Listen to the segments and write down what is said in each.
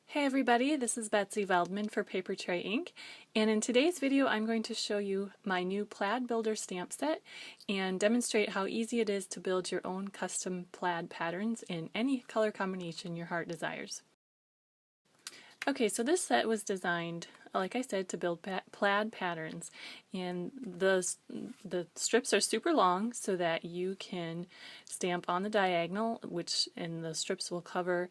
Hey everybody, this is Betsy Veldman for Paper Tray Ink, and in today's video I'm going to show you my new Plaid Builder stamp set and demonstrate how easy it is to build your own custom plaid patterns in any color combination your heart desires. Okay, so this set was designed, like I said, to build plaid patterns, and the strips are super long so that you can stamp on the diagonal, and the strips will cover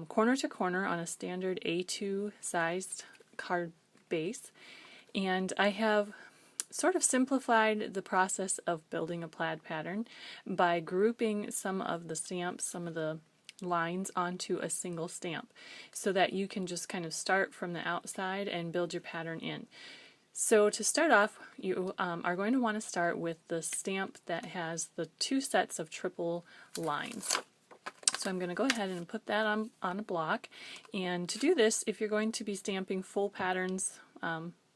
corner to corner on a standard A2 sized card base. And I have sort of simplified the process of building a plaid pattern by grouping some of the stamps, some of the lines onto a single stamp so that you can just kind of start from the outside and build your pattern in. So to start off, you are going to want to start with the stamp that has the two sets of triple lines. So I'm going to go ahead and put that on a block, and to do this, if you're going to be stamping full patterns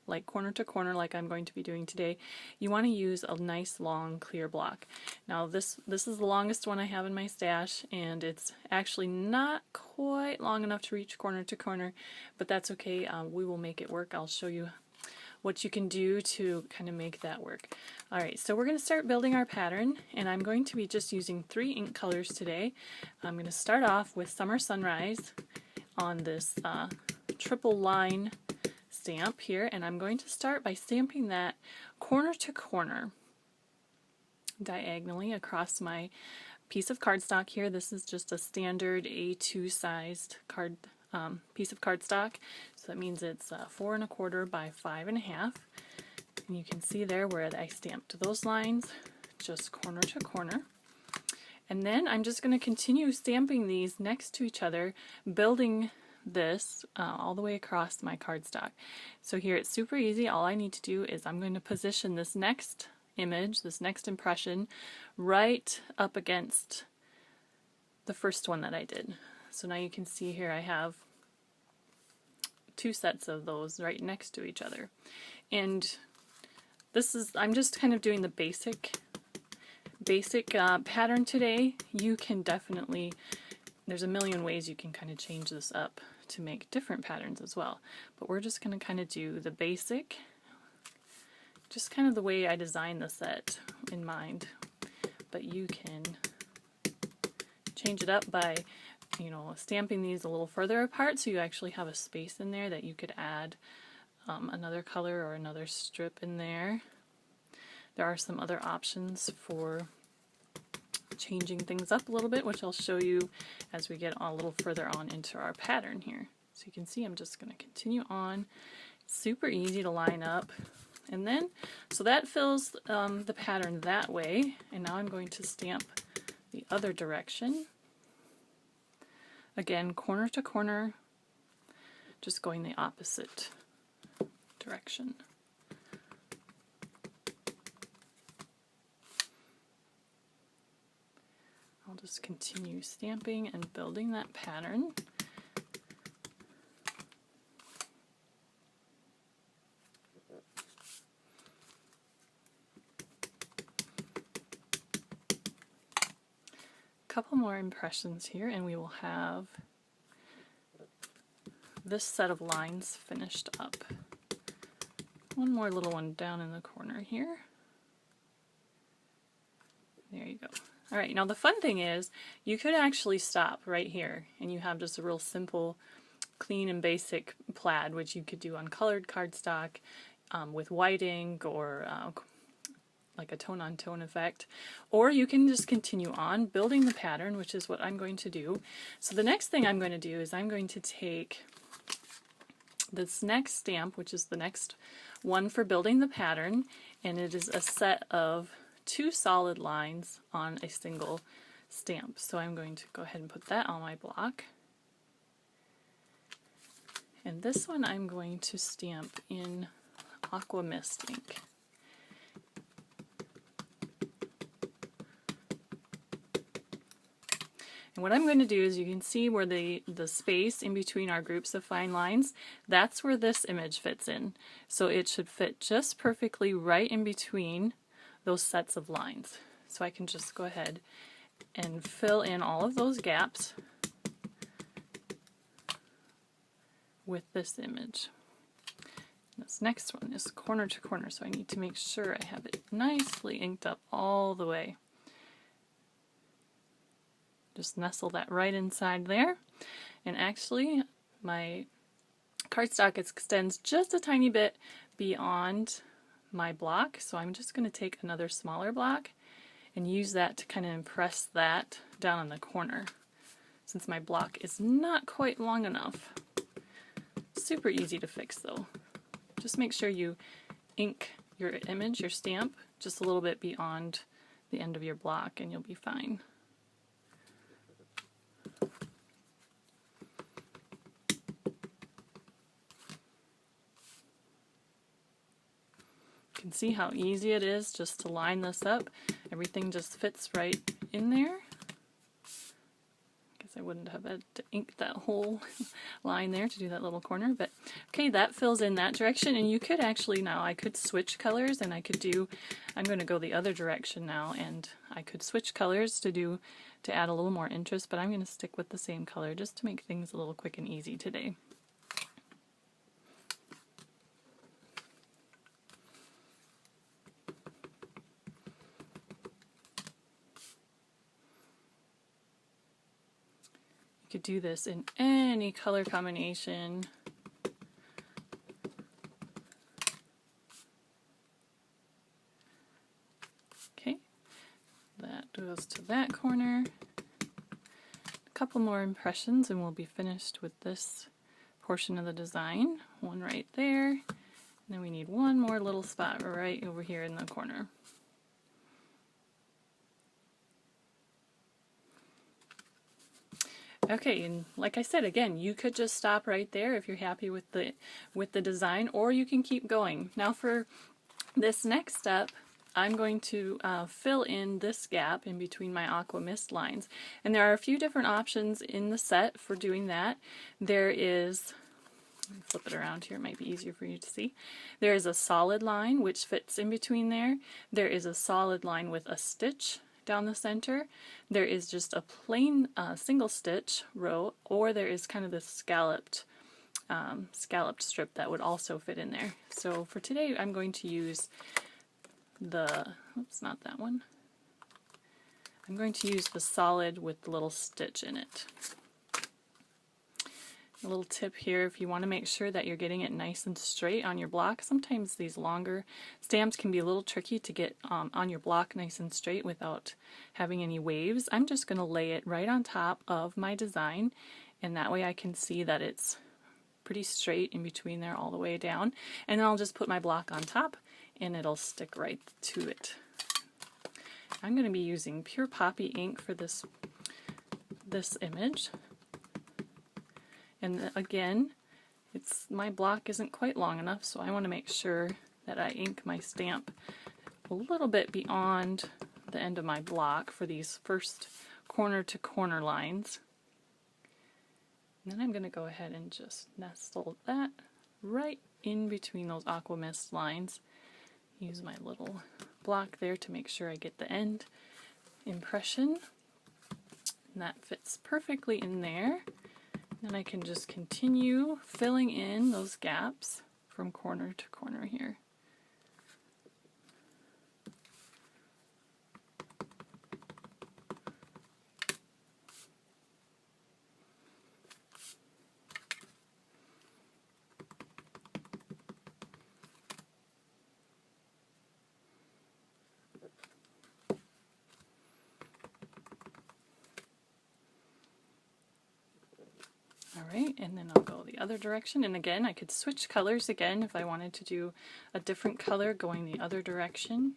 like corner to corner like I'm going to be doing today, you want to use a nice long clear block. Now this is the longest one I have in my stash, and it's actually not quite long enough to reach corner to corner, but that's okay. We will make it work. I'll show you what you can do to kind of make that work. Alright, so we're going to start building our pattern, and I'm going to be just using 3 ink colors today. I'm going to start off with Summer Sunrise on this triple line stamp here, and I'm going to start by stamping that corner to corner diagonally across my piece of cardstock here. This is just a standard A2 sized piece of cardstock, so that means it's 4 1/4 by 5 1/2, and you can see there where I stamped those lines just corner to corner. And then I'm just going to continue stamping these next to each other, building this all the way across my cardstock. So here it's super easy. All I need to do is I'm going to position this next image, this next impression, right up against the first one that I did. So now you can see here I have 2 sets of those right next to each other. And I'm just kind of doing the basic pattern today. You can definitely, there's a million ways you can kind of change this up to make different patterns as well. But we're just going to kind of do the basic, just kind of the way I designed the set in mind. But you can change it up by, stamping these a little further apart so you actually have a space in there that you could add another color or another strip in there. There are some other options for changing things up a little bit, which I'll show you as we get a little further on into our pattern here. So you can see I'm just going to continue on. It's super easy to line up. And then, so that fills the pattern that way, and now I'm going to stamp the other direction. Again, corner to corner, just going the opposite direction. I'll just continue stamping and building that pattern. Couple more impressions here, and we will have this set of lines finished up. One more little one down in the corner here. There you go. Alright, now the fun thing is you could actually stop right here and you have just a real simple, clean and basic plaid, which you could do on colored cardstock with white ink or like a tone-on-tone effect. Or you can just continue on building the pattern, which is what I'm going to do. So the next thing I'm going to do is I'm going to take this next stamp, which is the next one for building the pattern, and it is a set of 2 solid lines on a single stamp. So I'm going to go ahead and put that on my block. And this one I'm going to stamp in Aqua Mist ink. And what I'm going to do is you can see where the space in between our groups of fine lines, that's where this image fits in. So it should fit just perfectly right in between those sets of lines. So I can just go ahead and fill in all of those gaps with this image. This next one is corner to corner, so I need to make sure I have it nicely inked up all the way. Just nestle that right inside there. And actually, my cardstock extends just a tiny bit beyond my block, so I'm just going to take another smaller block and use that to kind of impress that down in the corner, since my block is not quite long enough. Super easy to fix though. Just make sure you ink your image, your stamp, just a little bit beyond the end of your block and you'll be fine. You can see how easy it is just to line this up. Everything just fits right in there. I wouldn't have had to ink that whole line there to do that little corner, but okay, that fills in that direction. And you could actually, now I could switch colors and I could do, I'm going to go the other direction now, and I could switch colors to add a little more interest, but I'm going to stick with the same color just to make things a little quick and easy today. You could do this in any color combination. Okay, that goes to that corner. A couple more impressions and we'll be finished with this portion of the design. One right there, and then we need one more little spot right over here in the corner. Okay, and like I said, again, you could just stop right there if you're happy with the design, or you can keep going. Now for this next step, I'm going to fill in this gap in between my aqua mist lines. And there are a few different options in the set for doing that. There is, let me flip it around here, it might be easier for you to see. There is a solid line which fits in between there. There is a solid line with a stitch down the center. There is just a plain single stitch row, or there is kind of this scalloped strip that would also fit in there. So for today I'm going to use oops, not that one. I'm going to use the solid with the little stitch in it. A little tip here, if you want to make sure that you're getting it nice and straight on your block, sometimes these longer stamps can be a little tricky to get on your block nice and straight without having any waves. I'm just going to lay it right on top of my design, and that way I can see that it's pretty straight in between there all the way down. And then I'll just put my block on top and it'll stick right to it. I'm going to be using pure poppy ink for this image. And again, my block isn't quite long enough, so I want to make sure that I ink my stamp a little bit beyond the end of my block for these first corner to corner lines. And then I'm going to go ahead and just nestle that right in between those aqua mist lines. Use my little block there to make sure I get the end impression. And that fits perfectly in there. Then I can just continue filling in those gaps from corner to corner here. Alright, and then I'll go the other direction, and again I could switch colors again if I wanted to do a different color going the other direction.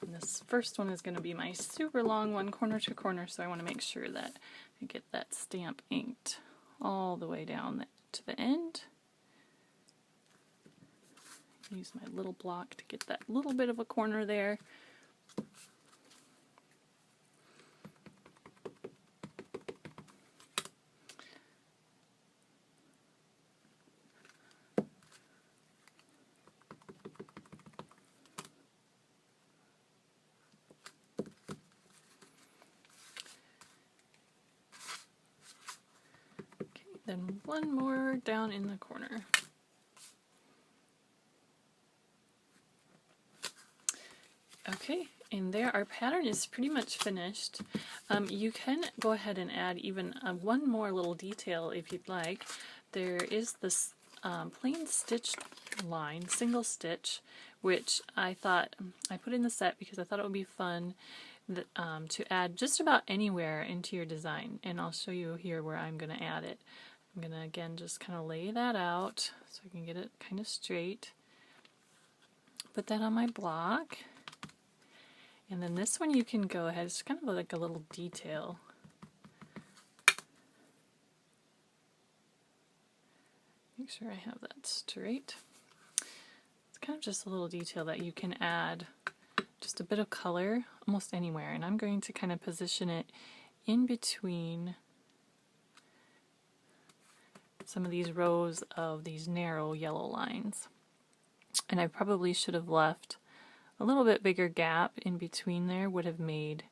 And this first one is going to be my super long one, corner to corner, so I want to make sure that I get that stamp inked all the way down to the end. Use my little block to get that little bit of a corner there. Then one more down in the corner. Okay, and there our pattern is pretty much finished. You can go ahead and add even one more little detail if you'd like. There is this plain stitch line, single stitch, which I thought I put in the set because I thought it would be fun to add just about anywhere into your design, and I'll show you here where I'm going to add it. I'm going to again just kind of lay that out so I can get it kind of straight. Put that on my block. And then this one you can go ahead, it's kind of like a little detail. Make sure I have that straight. It's kind of just a little detail that you can add just a bit of color almost anywhere. And I'm going to kind of position it in between some of these rows of these narrow yellow lines. And I probably should have left a little bit bigger gap in between there, would have made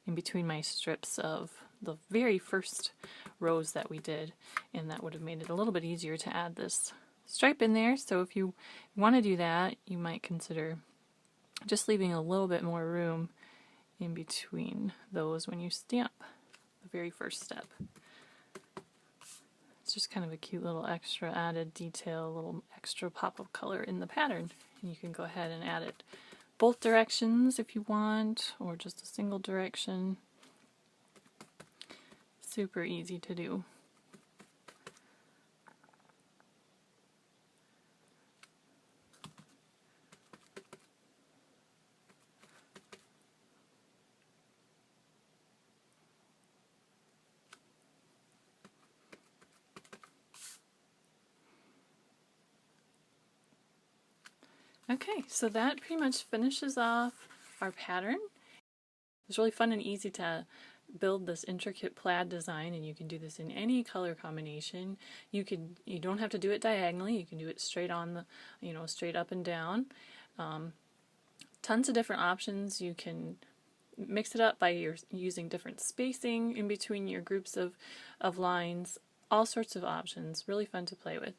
in between my strips of the very first rows that we did, and that would have made it a little bit easier to add this stripe in there. So if you want to do that, you might consider just leaving a little bit more room in between those when you stamp the very first step. It's just kind of a cute little extra added detail, a little extra pop of color in the pattern, and you can go ahead and add it both directions if you want, or just a single direction. Super easy to do. Okay, so that pretty much finishes off our pattern. It's really fun and easy to build this intricate plaid design, and you can do this in any color combination. You don't have to do it diagonally. You can do it straight on the, straight up and down. Tons of different options. You can mix it up by using different spacing in between your groups of lines. All sorts of options. Really fun to play with.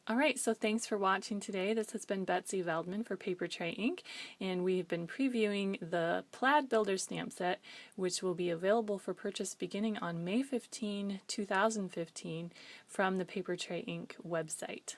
Alright, so thanks for watching today. This has been Betsy Veldman for Paper Tray Inc., and we've been previewing the Plaid Builder stamp set, which will be available for purchase beginning on May 15, 2015 from the Paper Tray Inc. website.